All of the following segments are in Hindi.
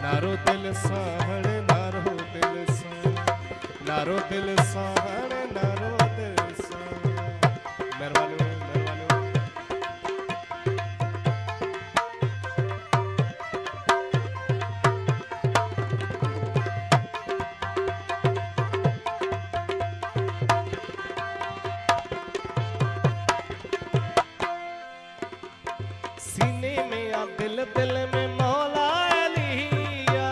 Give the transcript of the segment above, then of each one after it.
नारो दिल सावण नारो दिल सावण नारो दिल सावण नारो दिल सावण। मेहरबानी सीने में या दिल दिल में मौला अलिया,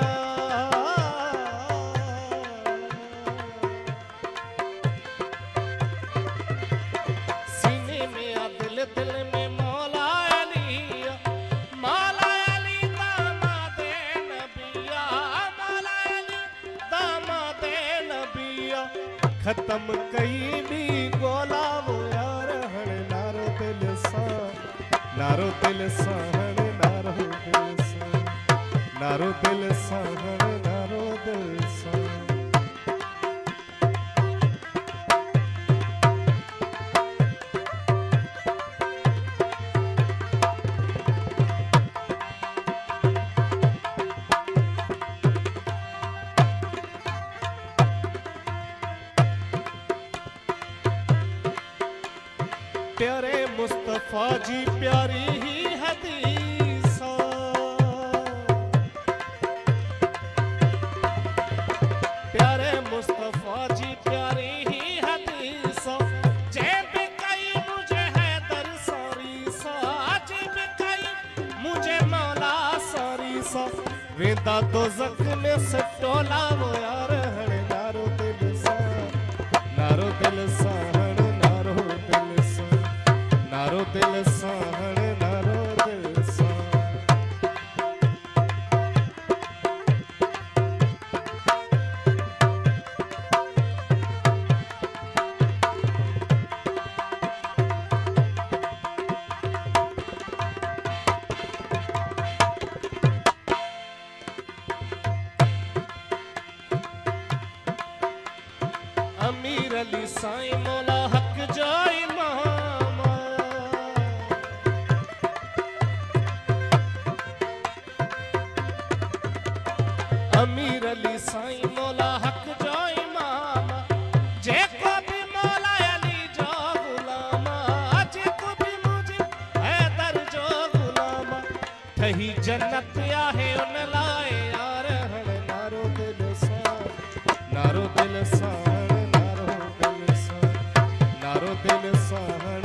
सीने में या दिल दिल में मौला अलिया, मौला अली दामादे नबिया, मौला अली दामादे नबिया। खत्म कई भी गोला वो यार हण नारो दिल सा नारो दिल सावण नारो दिल सावण नारो दिल सावण नारो दिल सावण। प्यारे मुस्तफा जी प्यारी ही हदीसा, प्यारे मुस्तफा जी प्यारी ही हदीसा। जेब कई मुझे है दर सारी सा, जेब कई मुझे मौला सारी सा। वेदा दो जख में से टोला वो यार हण नारो दिल सा नारो दिल सावण नारो दिल सा नारो दिल सावण नारो दिल सावण। अमीर अली साईं मौला हक जो इमाम, अमीर अली साईं मौला हक जो इमाम। जेको भी मौला अली जो गुलाम, जेको भी मुझे हैदर जो गुलाम। ठही जन्नत आहे उन लाए यार हण नारो दिल सावण नारो दिल सावण नारो दिल सावण नारो दिल सावण